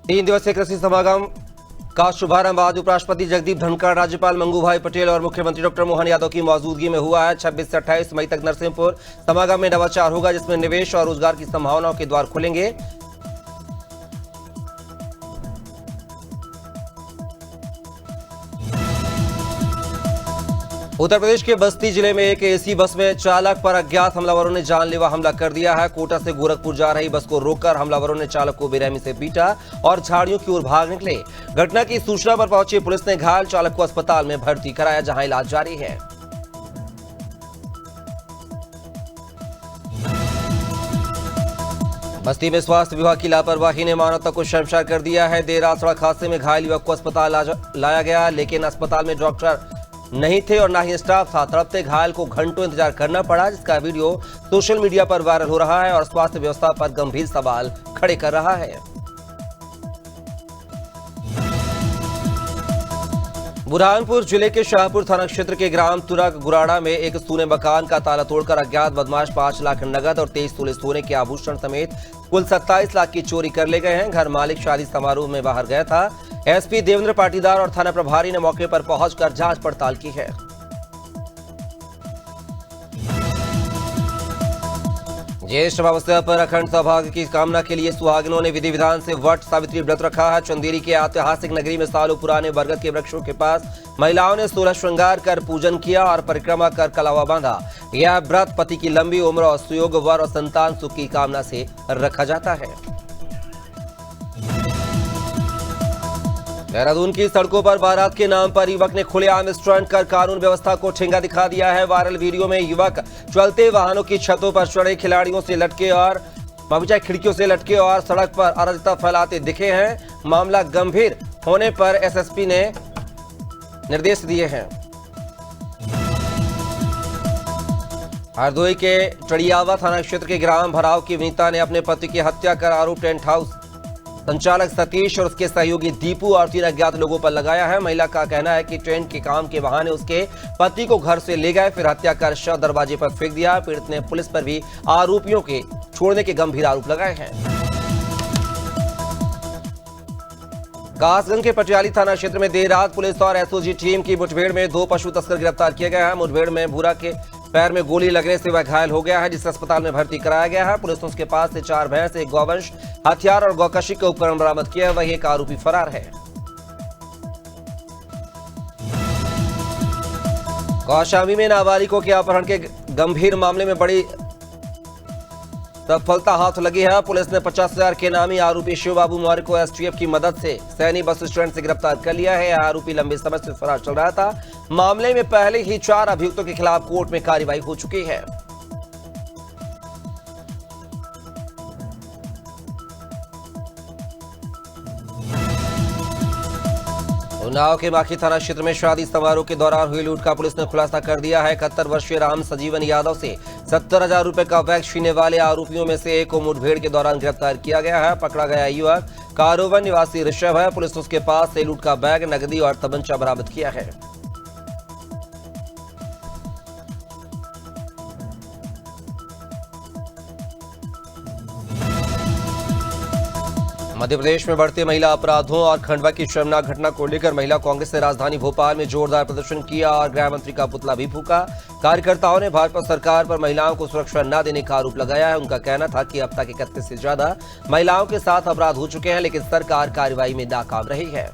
तीन दिवसीय कृषि समागम का शुभारंभ आज उपराष्ट्रपति जगदीप धनखड़, राज्यपाल मंगू भाई पटेल और मुख्यमंत्री डॉक्टर मोहन यादव की मौजूदगी में हुआ है। 26 से 28 मई तक नरसिंहपुर समागम में नवाचार होगा, जिसमें निवेश और रोजगार की संभावनाओं के द्वार खुलेंगे। उत्तर प्रदेश के बस्ती जिले में एक एसी बस में चालक पर अज्ञात हमलावरों ने जानलेवा हमला कर दिया है। कोटा से गोरखपुर जा रही बस को रोककर हमलावरों ने चालक को बेरहमी से पीटा और झाड़ियों की ओर भाग निकले। घटना की सूचना पर पहुंची पुलिस ने घायल चालक को अस्पताल में भर्ती कराया, जहां इलाज जारी है। बस्ती में स्वास्थ्य विभाग की लापरवाही ने मानवता को शर्मसार कर दिया है। देर रात सड़क हादसे में घायल युवक को अस्पताल लाया गया, लेकिन अस्पताल में डॉक्टर नहीं थे और ना ही स्टाफ था। तड़पते घायल को घंटों इंतजार करना पड़ा, जिसका वीडियो सोशल मीडिया पर वायरल हो रहा है और स्वास्थ्य व्यवस्था पर गंभीर सवाल खड़े कर रहा है। बुरहानपुर जिले के शाहपुर थाना क्षेत्र के ग्राम तुरक गुराड़ा में एक सूने मकान का ताला तोड़कर अज्ञात बदमाश 5 लाख नगद और 23 तोले सोने के आभूषण समेत कुल 27 लाख की चोरी कर ले गए हैं। घर मालिक शादी समारोह में बाहर गया था। एसपी देवेंद्र पाटीदार और थाना प्रभारी ने मौके पर पहुंचकर जांच पड़ताल की है। ज्येष्ठ अमावस्या पर अखंड सौभाग्य की कामना के लिए सुहागिनों ने विधि विधान से वट सावित्री व्रत रखा है। चंदेरी के ऐतिहासिक नगरी में सालों पुराने बरगद के वृक्षों के पास महिलाओं ने 16 श्रृंगार कर पूजन किया और परिक्रमा कर कलावा बांधा। यह व्रत पति की लंबी उम्र और सुयोग वर और संतान सुख की कामना से रखा जाता है। देहरादून की सड़कों पर बारात के नाम पर युवक ने खुलेआम स्टंट कर कानून व्यवस्था को ठेंगा दिखा दिया है। वायरल वीडियो में युवक चलते वाहनों की छतों पर चढ़े खिलाड़ियों से लटके और खिड़कियों से लटके और सड़क पर अराजकता फैलाते दिखे हैं। मामला गंभीर होने पर एसएसपी ने निर्देश दिए हैं। हरदोई के चढ़ियावा थाना क्षेत्र के ग्राम भराव की विनीता ने अपने पति की हत्या कर आरोप टेंट हाउस संचालक सतीश और उसके सहयोगी दीपू और 3 अज्ञात लोगों पर लगाया है। महिला का कहना है कि टेंट के काम के बहाने उसके पति को घर से ले गए, फिर हत्या कर शव दरवाजे पर फेंक दिया। पीड़ित ने पुलिस पर भी आरोपियों के छोड़ने के गंभीर आरोप लगाए हैं। कासगंज के पटियाली थाना क्षेत्र में देर रात पुलिस और एसओजी टीम की मुठभेड़ में 2 पशु तस्कर गिरफ्तार किए गए हैं। मुठभेड़ में भूरा के पैर में गोली लगने से वह घायल हो गया है, जिसे अस्पताल में भर्ती कराया गया है। पुलिस ने उसके पास से 4 भैंस, 1 गौवंश, हथियार और गौकशी के उपकरण बरामद किए हैं। वही एक आरोपी फरार है। कौशाम्बी में नाबालिगों के अपहरण के गंभीर मामले में बड़ी सफलता हाथ लगी है। पुलिस ने 50,000 के नामी आरोपी शिव बाबू मौर्य को एसटीएफ की मदद से सैनी बस स्टैंड से गिरफ्तार कर लिया है। यह आरोपी लंबे समय से फरार चल रहा था। मामले में पहले ही 4 अभियुक्तों के खिलाफ कोर्ट में कार्रवाई हो चुकी है। उन्नाव के माखी थाना क्षेत्र में शादी समारोह के दौरान हुई लूट का पुलिस ने खुलासा कर दिया है। 71 वर्षीय राम सजीवन यादव से 70,000 रुपए का बैग छीनने वाले आरोपियों में से एक को मुठभेड़ के दौरान गिरफ्तार किया गया है। पकड़ा गया युवक कारोवन निवासी ऋषभ है। पुलिस ने उसके पास से लूट का बैग, नकदी और तमंचा बरामद किया है। मध्य प्रदेश में बढ़ते महिला अपराधों और खंडवा की शर्मनाक घटना को लेकर महिला कांग्रेस ने राजधानी भोपाल में जोरदार प्रदर्शन किया और गृह मंत्री का पुतला भी फूंका। कार्यकर्ताओं ने भाजपा सरकार पर महिलाओं को सुरक्षा न देने का आरोप लगाया है। उनका कहना था कि अब तक 31 से ज्यादा महिलाओं के साथ अपराध हो चुके हैं, लेकिन सरकार कार्रवाई में नाकाम रही है।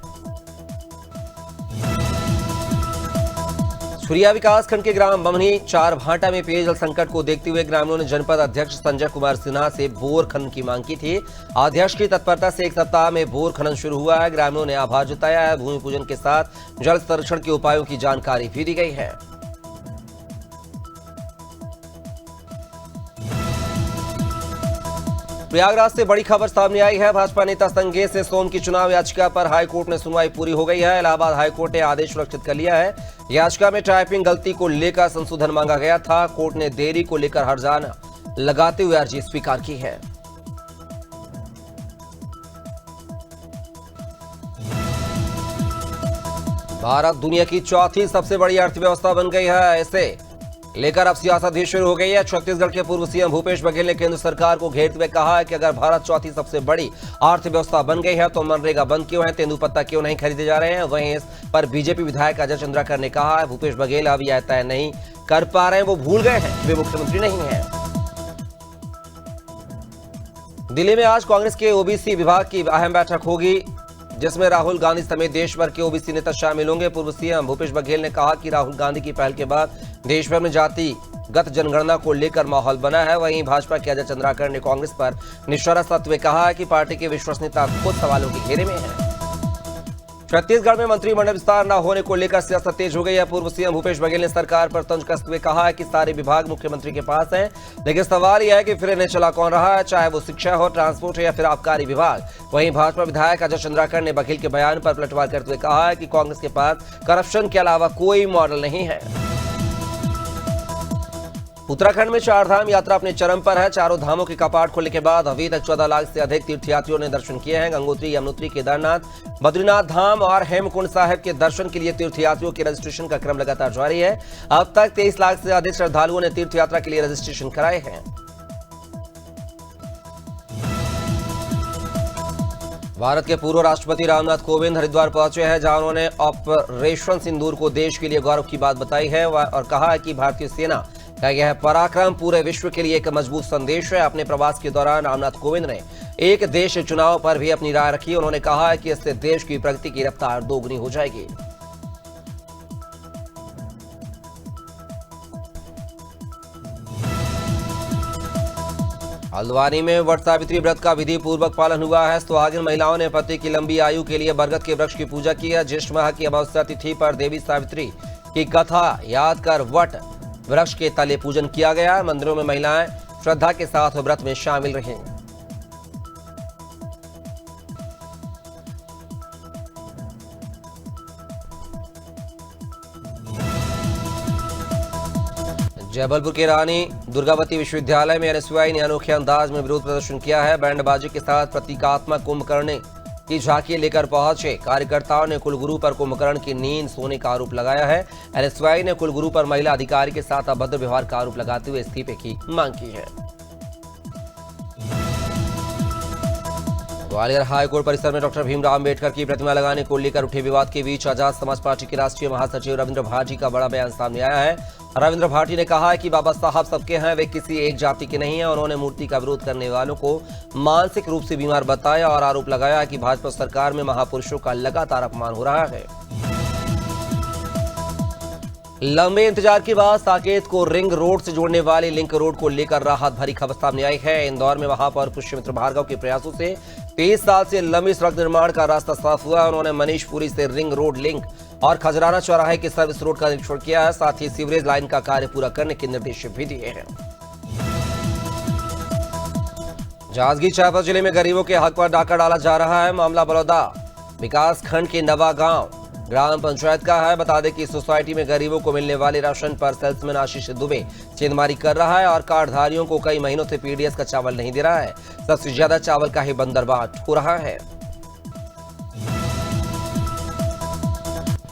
छुरिया विकास खंड के ग्राम बमनी चार भाटा में पेयजल संकट को देखते हुए ग्रामीणों ने जनपद अध्यक्ष संजय कुमार सिन्हा से बोर खनन की मांग की थी। अध्यक्ष की तत्परता से 1 सप्ताह में बोर खनन शुरू हुआ है। ग्रामीणों ने आभार जताया है। भूमि पूजन के साथ जल संरक्षण के उपायों की जानकारी भी दी गई है। प्रयागराज से बड़ी खबर सामने आई है। भाजपा नेता संगेश से सोम की चुनाव याचिका पर हाईकोर्ट में सुनवाई पूरी हो गई है। इलाहाबाद हाईकोर्ट ने आदेश सुरक्षित कर लिया है। याचिका में टाइपिंग गलती को लेकर संशोधन मांगा गया था। कोर्ट ने देरी को लेकर हर्जाना लगाते हुए अर्जी स्वीकार की है। भारत दुनिया की चौथी सबसे बड़ी अर्थव्यवस्था बन गई है। ऐसे लेकर अब सियासत भी शुरू हो गई है। छत्तीसगढ़ के पूर्व सीएम भूपेश बघेल ने केंद्र सरकार को घेरते हुए कहा है कि अगर भारत चौथी सबसे बड़ी अर्थव्यवस्था बन गई है तो मनरेगा बंद क्यों है, तेंदुपत्ता क्यों नहीं खरीदे जा रहे हैं। वहीं इस पर बीजेपी विधायक अजय चंद्राकर ने कहा है भूपेश बघेल अब यह तय नहीं कर पा रहे हैं, वो भूल गए हैं वे मुख्यमंत्री नहीं है। दिल्ली में आज कांग्रेस के ओबीसी विभाग की अहम बैठक होगी जिसमें राहुल गांधी समेत देश भर के ओबीसी नेता शामिल होंगे। पूर्व सीएम भूपेश बघेल ने कहा कि राहुल गांधी की पहल के बाद देश भर में जातिगत जनगणना को लेकर माहौल बना है। वहीं भाजपा के अजय चंद्राकर ने कांग्रेस पर निशाना साधते हुए कहा है कि पार्टी की विश्वसनीयता खुद सवालों के घेरे में है। छत्तीसगढ़ में मंत्रिमंडल विस्तार न होने को लेकर सियासत तेज हो गई है। पूर्व सीएम भूपेश बघेल ने सरकार पर तंज कसते हुए कहा है कि सारे विभाग मुख्यमंत्री के पास हैं, लेकिन सवाल यह है कि फिर इन्हें चला कौन रहा है, चाहे वो शिक्षा हो, ट्रांसपोर्ट हो या फिर आबकारी विभाग। वहीं भाजपा विधायक अजय चंद्राकर ने बघेल के बयान पर पलटवार करते हुए कहा है कि कांग्रेस के पास करप्शन के अलावा कोई मॉडल नहीं है। उत्तराखंड में चारधाम यात्रा अपने चरम पर है। चारों धामों के कपाट खुलने के बाद अभी तक 14 लाख से अधिक तीर्थयात्रियों ने दर्शन किए हैं। गंगोत्री, यमुनोत्री, केदारनाथ, बद्रीनाथ धाम और हेमकुंड साहिब के दर्शन के लिए तीर्थयात्रियों के रजिस्ट्रेशन का क्रम लगातार जारी है। अब तक 23 लाख से अधिक श्रद्धालुओं ने तीर्थ यात्रा के लिए रजिस्ट्रेशन कराए हैं। भारत के पूर्व राष्ट्रपति रामनाथ कोविंद हरिद्वार पहुंचे हैं, जहां उन्होंने ऑपरेशन सिंदूर को देश के लिए गौरव की बात बताई है और कहा है कि भारतीय सेना का यह पराक्रम पूरे विश्व के लिए एक मजबूत संदेश है। अपने प्रवास के दौरान रामनाथ कोविंद ने एक देश चुनाव पर भी अपनी राय रखी। उन्होंने कहा है कि इससे देश की प्रगति की रफ्तार दोगुनी हो जाएगी। हल्द्वानी में वट सावित्री व्रत का विधि पूर्वक पालन हुआ है। सुहागिन महिलाओं ने पति की लंबी आयु के लिए बरगद के वृक्ष की पूजा की है। ज्येष्ठ माह की अमावस्या तिथि पर देवी सावित्री की कथा याद कर वट वृक्ष के तले पूजन किया गया। मंदिरों में महिलाएं श्रद्धा के साथ व्रत में शामिल रहीं। जबलपुर के रानी दुर्गावती विश्वविद्यालय में एनएसयूआई ने अनोखे अंदाज में विरोध प्रदर्शन किया है। बैंडबाजी के साथ प्रतीकात्मक कुंभकर्ण की झांकी लेकर पहुंचे कार्यकर्ताओं ने कुलगुरु पर कुंभकर्ण की नींद सोने का आरोप लगाया है। एनएसयूआई ने कुलगुरु पर महिला अधिकारी के साथ अभद्र व्यवहार का आरोप लगाते हुए इस्तीफे की मांग की है। ग्वालियर हाईकोर्ट परिसर में डॉक्टर भीमराव अंबेडकर की प्रतिमा लगाने को लेकर उठे विवाद के बीच आजाद समाज पार्टी के राष्ट्रीय महासचिव रविंद्र भाटी का बड़ा बयान सामने आया है। रविंद्र भाटी ने कहा है कि बाबा साहब सबके हैं, वे किसी एक जाति के नहीं हैं। उन्होंने मूर्ति का विरोध करने वालों को मानसिक रूप से बीमार बताया और आरोप लगाया कि भाजपा सरकार में महापुरुषों का लगातार अपमान हो रहा है। लंबे इंतजार के बाद साकेत को रिंग रोड से जोड़ने वाली लिंक रोड को लेकर राहत भरी खबर सामने आई है। इंदौर में महापौर पुष्यमित्र भार्गव के प्रयासों से 23 साल से लंबी सड़क निर्माण का रास्ता साफ हुआ। उन्होंने मनीषपुरी से रिंग रोड लिंक और खजराना चौराहे के सर्विस रोड का निरीक्षण किया है। साथ ही सीवरेज लाइन का कार्य पूरा करने के निर्देश भी दिए हैं। जांजगीर चांपा जिले में गरीबों के हक पर डाका डाला जा रहा है। मामला बलौदा विकास खंड के नवा गांव ग्राम पंचायत का है। बता दें कि सोसाइटी में गरीबों को मिलने वाले राशन पर सेल्समैन आशीष दुबे चेंदमारी कर रहा है और कार्डधारियों को कई महीनों से पीडीएस का चावल नहीं दे रहा है। सबसे ज्यादा चावल का ही बंदरबाट हो रहा है।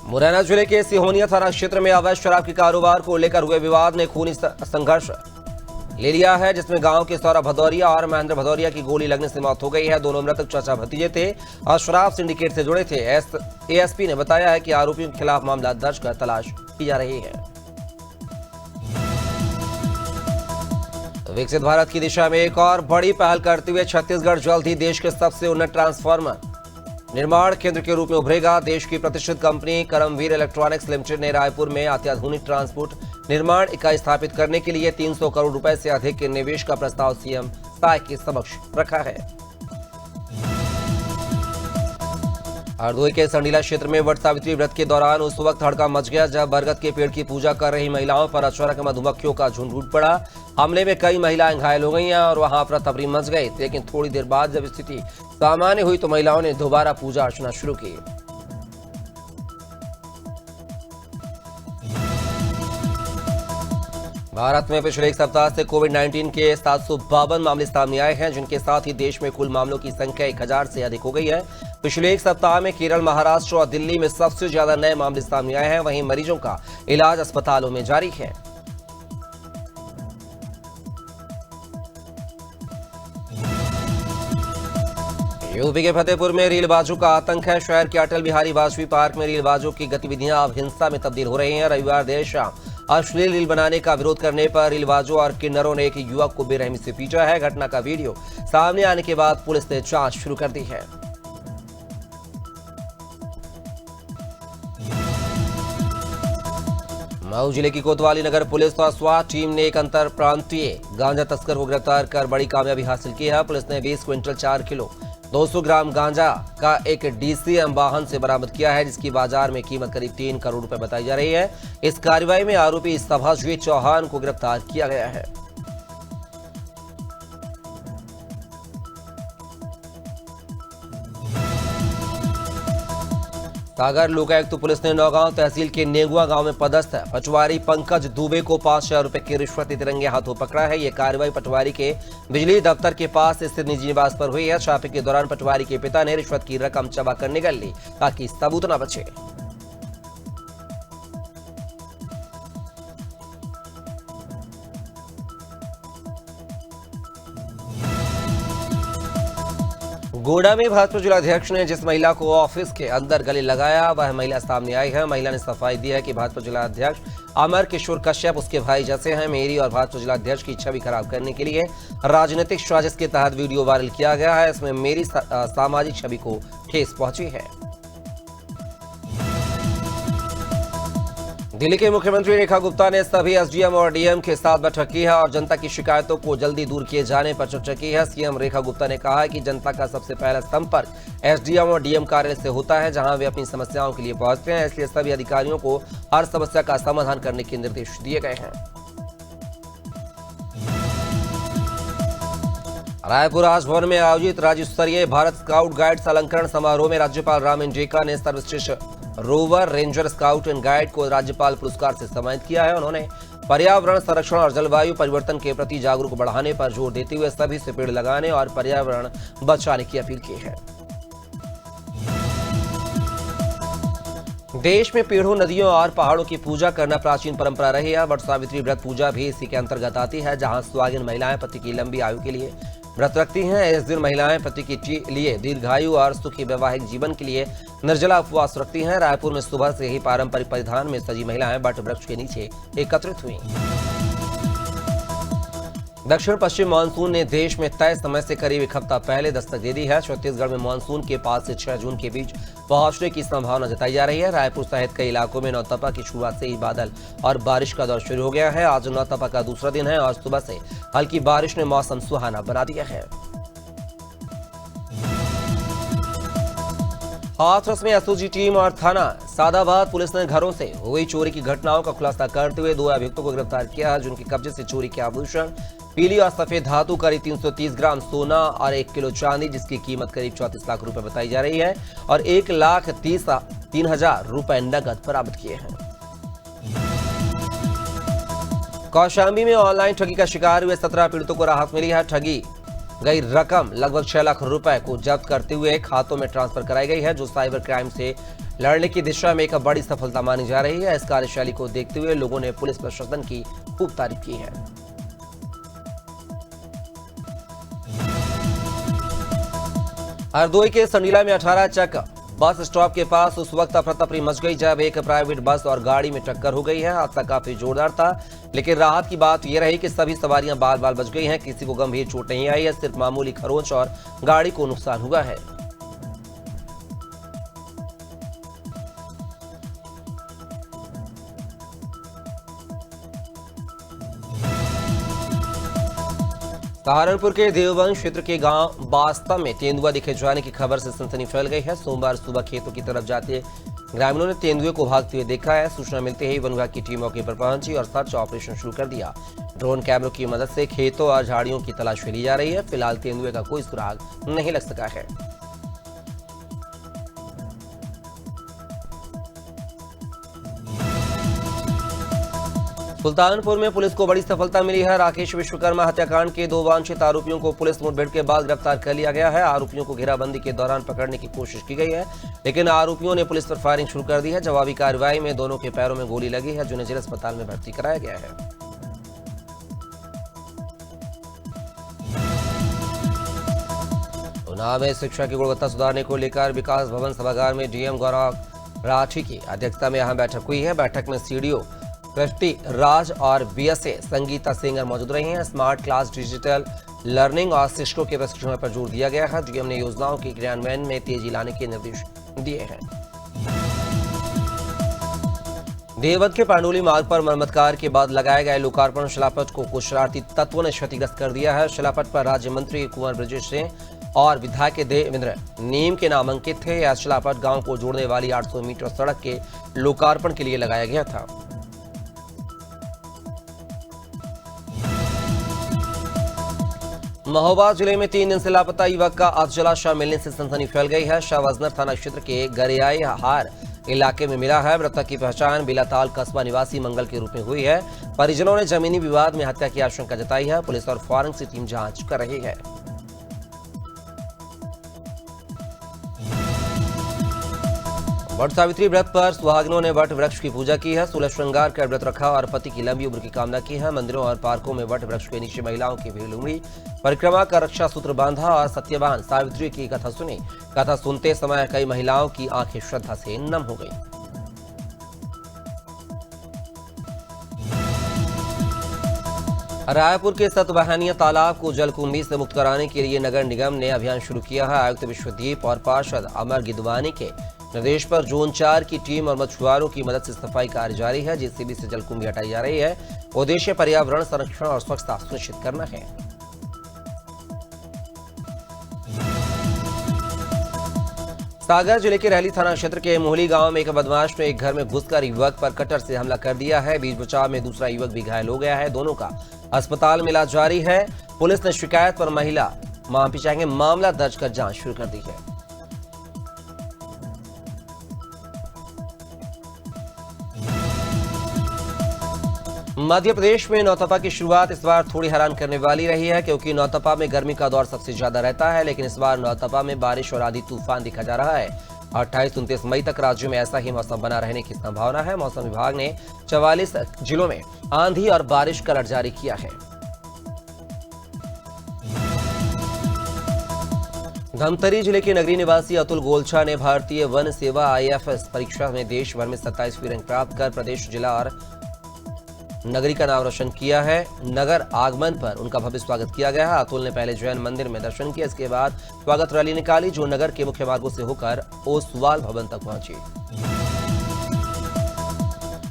मुरैना जिले के सिहोनिया थाना क्षेत्र में अवैध शराब के कारोबार को लेकर हुए विवाद ने खूनी संघर्ष ले लिया है, जिसमें गांव के सौरभ भदौरिया और महेंद्र भदौरिया की गोली लगने से मौत हो गई है। दोनों मृतक चाचा भतीजे थे और शराब सिंडिकेट से जुड़े थे। एएसपी ने बताया है कि आरोपियों के खिलाफ मामला दर्ज कर तलाश की जा रही है। विकसित भारत की दिशा में एक और बड़ी पहल करते हुए छत्तीसगढ़ जल्द ही देश के सबसे उन्नत ट्रांसफार्मर निर्माण केंद्र के रूप में उभरेगा। देश की प्रतिष्ठित कंपनी करमवीर इलेक्ट्रॉनिक्स लिमिटेड ने रायपुर में अत्याधुनिक ट्रांसपोर्ट निर्माण इकाई स्थापित करने के लिए 300 करोड़ रुपए से अधिक के निवेश का प्रस्ताव सीएम साय के समक्ष रखा है। हरदोई के संडीला क्षेत्र में वट सावित्री व्रत के दौरान उस वक्त हड़कंप मच गया जब बरगद के पेड़ की पूजा कर रही महिलाओं पर अचानक मधुमक्खियों का झुंड टूट पड़ा। हमले में कई महिलाएं घायल हो गई और वहां अफरा तफरी मच गई, लेकिन थोड़ी देर बाद जब स्थिति सामान्य हुई तो महिलाओं ने दोबारा पूजा अर्चना शुरू की। भारत में पिछले एक सप्ताह से कोविड-19 के 752 मामले सामने आए हैं, जिनके साथ ही देश में कुल मामलों की संख्या 1000 से अधिक हो गई है। पिछले एक सप्ताह में केरल, महाराष्ट्र और दिल्ली में सबसे ज्यादा नए मामले सामने आए हैं। वहीं मरीजों का इलाज अस्पतालों में जारी है। यूपी के फतेहपुर में रीलबाजों का आतंक है। शहर के अटल बिहारी वाजपेयी पार्क में रीलबाजों की गतिविधियां अब हिंसा में तब्दील हो रही हैं। रविवार देर शाम अश्लील रील बनाने का विरोध करने पर रीलबाजों और किन्नरों ने एक युवक को बेरहमी से पीटा है। घटना का वीडियो सामने आने के बाद पुलिस ने जांच शुरू कर दी है। मऊ जिले की कोतवाली नगर पुलिस और स्वाट टीम ने एक अंतर प्रांतीय गांजा तस्कर को गिरफ्तार कर बड़ी कामयाबी हासिल की है। पुलिस ने 20 क्विंटल 4 किलो 200 ग्राम गांजा का एक डीसीएम वाहन से बरामद किया है, जिसकी बाजार में कीमत करीब 3 करोड़ रुपए बताई जा रही है। इस कार्रवाई में आरोपी सभाजीत चौहान को गिरफ्तार किया गया है। सागर लोकायुक्त पुलिस ने नौगांव तहसील के नेगुआ गांव में पदस्थ पटवारी पंकज दुबे को 5,000 रुपए की रिश्वत तिरंगे हाथों पकड़ा है। यह कार्रवाई पटवारी के बिजली दफ्तर के पास स्थित निजी निवास पर हुई है। छापे के दौरान पटवारी के पिता ने रिश्वत की रकम चबा कर निकाल ली ताकि सबूत न बचे। गोड्डा में भाजपा जिलाध्यक्ष ने जिस महिला को ऑफिस के अंदर गले लगाया, वह महिला सामने आई है। महिला ने सफाई दी है कि भाजपा जिलाध्यक्ष अमर किशोर कश्यप उसके भाई जैसे हैं। मेरी और भाजपा जिलाध्यक्ष की छवि खराब करने के लिए राजनीतिक साजिश के तहत वीडियो वायरल किया गया है। इसमें मेरी सामाजिक छवि को ठेस पहुंची है। दिल्ली के मुख्यमंत्री रेखा गुप्ता ने सभी एसडीएम और डीएम के साथ बैठक की है और जनता की शिकायतों को जल्दी दूर किए जाने पर चर्चा की है। सीएम रेखा गुप्ता ने कहा है कि जनता का सबसे पहला संपर्क एसडीएम और डीएम कार्यालय से होता है, जहां वे अपनी समस्याओं के लिए पहुंचते हैं। इसलिए सभी अधिकारियों को हर समस्या का समाधान करने के निर्देश दिए गए हैं। रायपुर राजभवन में आयोजित राज्य स्तरीय भारत स्काउट गाइड्स अलंकरण समारोह में राज्यपाल राम जेका ने सर्वश्रेष्ठ rover ranger scout and guide को राज्यपाल पुरस्कार से सम्मानित किया है। उन्होंने पर्यावरण संरक्षण और जलवायु परिवर्तन के प्रति जागरूक बढ़ाने पर जोर देते हुए सभी से पेड़ लगाने और पर्यावरण बचाने की अपील की है। देश में पेड़ों, नदियों और पहाड़ों की पूजा करना प्राचीन परंपरा रही है। वट सावित्री व्रत पूजा भी इसी के अंतर्गत आती है, जहां सुहागिन महिलाएं पति की लंबी आयु के लिए व्रत रखती हैं। इस दिन महिलाएं पति के लिए दीर्घायु और सुखी वैवाहिक जीवन के लिए निर्जला उपवास रखती हैं। रायपुर में सुबह से ही पारंपरिक परिधान में सजी महिलाएं वट वृक्ष के नीचे एकत्रित हुई। दक्षिण पश्चिम मानसून ने देश में तय समय से करीब एक हफ्ता पहले दस्तक दे दी है। छत्तीसगढ़ में मानसून के 5 से 6 जून के बीच पहुंचने की संभावना जताई जा रही है। रायपुर सहित कई इलाकों में नौतपा की शुरुआत से ही बादल और बारिश का दौर शुरू हो गया है। आज नौतपा का दूसरा दिन है और सुबह से हल्की बारिश ने मौसम सुहाना बना दिया है। हाथरस में एसओजी टीम और थाना सादाबाद पुलिस ने घरों से हुई चोरी की घटनाओं का खुलासा करते हुए 2 अभियुक्तों को गिरफ्तार किया है, जिनके कब्जे से चोरी के आभूषण, पीली और सफेद धातु, करीब 330 ग्राम सोना और 1 किलो चांदी, जिसकी कीमत करीब 34 लाख रुपए बताई जा रही है और 1,03,000 रुपए नकद बरामद किए हैं। कौशाम्बी में ऑनलाइन ठगी का शिकार हुए 17 पीड़ितों को राहत मिली है। ठगी गई रकम लगभग 6 लाख रुपए को जब्त करते हुए खातों में ट्रांसफर कराई गई है, जो साइबर क्राइम से लड़ने की दिशा में एक बड़ी सफलता मानी जा रही है। इस कार्यशैली को देखते हुए लोगों ने पुलिस प्रशासन की खूब तारीफ की है। हरदोई के संडीला में 18 चक बस स्टॉप के पास उस वक्त अफरा तफरी मच गई जब एक प्राइवेट बस और गाड़ी में टक्कर हो गई है। हादसा काफी जोरदार था, लेकिन राहत की बात यह रही कि सभी सवारियां बाल बाल बच गई हैं। किसी को गंभीर चोट नहीं आई है, सिर्फ मामूली खरोंच और गाड़ी को नुकसान हुआ है। सहारनपुर के देवबंद क्षेत्र के गांव बास्ता में तेंदुआ दिखे जाने की खबर से सनसनी फैल गई है। सोमवार सुबह खेतों की तरफ जाते ग्रामीणों ने तेंदुए को भागते हुए देखा है। सूचना मिलते ही वन विभाग की टीम मौके पर पहुंची और सर्च ऑपरेशन शुरू कर दिया। ड्रोन कैमरों की मदद से खेतों और झाड़ियों की तलाश ली जा रही है। फिलहाल तेंदुए का कोई सुराग नहीं लग सका है। सुल्तानपुर में पुलिस को बड़ी सफलता मिली है। राकेश विश्वकर्मा हत्याकांड के 2 वांछित आरोपियों को पुलिस मुठभेड़ के बाद गिरफ्तार कर लिया गया है। आरोपियों को घेराबंदी के दौरान पकड़ने की कोशिश की गई है, लेकिन आरोपियों ने पुलिस पर फायरिंग शुरू कर दी है। जवाबी कार्रवाई में दोनों के पैरों में गोली लगी है, जिन्हें जिला अस्पताल में भर्ती कराया गया है। उन्नाव में शिक्षा की गुणवत्ता सुधारने को लेकर विकास भवन सभागार में डीएम गौरव राठी की अध्यक्षता में यहाँ बैठक हुई है। बैठक में सीडीओ कृष्टि राज और बीएसए संगीता सिंगर मौजूद रही हैं। स्मार्ट क्लास, डिजिटल लर्निंग और शिक्षकों के प्रशिक्षण पर जोर दिया गया है। डीएम ने योजनाओं के क्रियान्वयन में तेजी लाने के निर्देश दिए हैं। देवबंद के पांडुली मार्ग पर मरम्मत कार्य के बाद लगाए गए लोकार्पण शिलापट को कुछ शरारती तत्वों ने क्षतिग्रस्त कर दिया है। शिलापट पर राज्य मंत्री कुंवर ब्रजेश सिंह और विधायक देवेंद्र नीम के नाम अंकित थे। यह शिलापट गांव को जोड़ने वाली 800 मीटर सड़क के लोकार्पण के लिए लगाया गया था। महोबा जिले में 3 दिन से लापता युवक का अधजला शव मिलने से सनसनी फैल गई है। शव अजनर थाना क्षेत्र के गरियाई हार इलाके में मिला है। मृतक की पहचान बिलाताल कस्बा निवासी मंगल के रूप में हुई है। परिजनों ने जमीनी विवाद में हत्या की आशंका जताई है। पुलिस और फॉरेंसिक टीम जांच कर रही है। वट सावित्री व्रत पर सुहागिनों ने वट वृक्ष की पूजा की है। 16 श्रृंगार कर व्रत रखा और पति की लंबी उम्र की कामना की है। मंदिरों और पार्कों में वट वृक्ष के नीचे महिलाओं की भीड़ उमड़ी। परिक्रमा का रक्षा सूत्र बांधा और सत्यवान सावित्री की कथा सुनी। कथा सुनते समय कई महिलाओं की आंखें श्रद्धा से नम हो गई। रायपुर के सतवाहनिया तालाब को जलकुंभी से मुक्त कराने के लिए नगर निगम ने अभियान शुरू किया है। आयुक्त विश्वदीप और पार्षद अमर गिदवानी के निर्देश पर जोन 4 की टीम और मछुआरों की मदद से सफाई कार्य जारी है। जेसीबी से जलकुंभी हटाई जा रही है। उद्देश्य पर्यावरण संरक्षण और स्वच्छता सुनिश्चित करना है। सागर जिले के रहली थाना क्षेत्र के मोहली गांव में एक बदमाश ने एक घर में घुसकर युवक पर कटर से हमला कर दिया है। बीच बचाव में दूसरा युवक भी घायल हो गया है। दोनों का अस्पताल में इलाज जारी है। पुलिस ने शिकायत पर मामला दर्ज कर जांच शुरू कर दी है। मध्य प्रदेश में नौतपा की शुरुआत इस बार थोड़ी हैरान करने वाली रही है, क्योंकि नौतपा में गर्मी का दौर सबसे ज्यादा रहता है। लेकिन इस बार नौतपा में बारिश और आंधी तूफान दिखा जा रहा है। 28-29 मई तक राज्य में ऐसा ही मौसम बना रहने की संभावना है। मौसम विभाग ने 44 जिलों में आंधी और बारिश का अलर्ट जारी किया है। धमतरी जिले के नगरी निवासी अतुल गोलछा ने भारतीय वन सेवा IFS परीक्षा में देश भर में 27वीं रैंक प्राप्त कर प्रदेश, जिला और नगरी का नाम रोशन किया है। नगर आगमन पर उनका भव्य स्वागत किया गया है। अतुल ने पहले जैन मंदिर में दर्शन किया। इसके बाद स्वागत रैली निकाली, जो नगर के मुख्य मार्गों से होकर ओसवाल भवन तक पहुंची।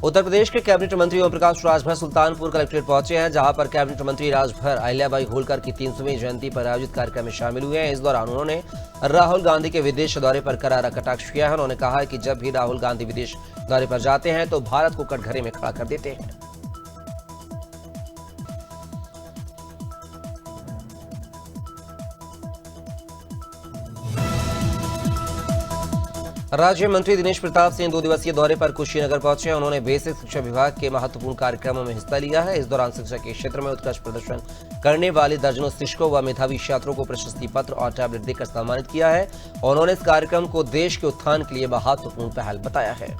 उत्तर प्रदेश के कैबिनेट मंत्री ओम प्रकाश राजभर सुल्तानपुर कलेक्ट्रेट पहुंचे हैं, जहां पर कैबिनेट मंत्री राजभर अहिल्याबाई होलकर की 300वीं जयंती पर आयोजित कार्यक्रम में शामिल हुए हैं। इस दौरान उन्होंने राहुल गांधी के विदेश दौरे पर करारा कटाक्ष किया है। उन्होंने कहा है कि जब भी राहुल गांधी विदेश दौरे पर जाते हैं तो भारत को कटघरे में खड़ा कर देते हैं। राज्य मंत्री दिनेश प्रताप सिंह 2 दिवसीय दौरे पर कुशीनगर पहुंचे। उन्होंने बेसिक शिक्षा विभाग के महत्वपूर्ण कार्यक्रमों में हिस्सा लिया है। इस दौरान शिक्षा के क्षेत्र में उत्कृष्ट प्रदर्शन करने वाले दर्जनों शिक्षकों व मेधावी छात्रों को प्रशस्ति पत्र और टैबलेट देकर सम्मानित किया है। उन्होंने इस कार्यक्रम को देश के उत्थान के लिए महत्वपूर्ण पहल बताया है।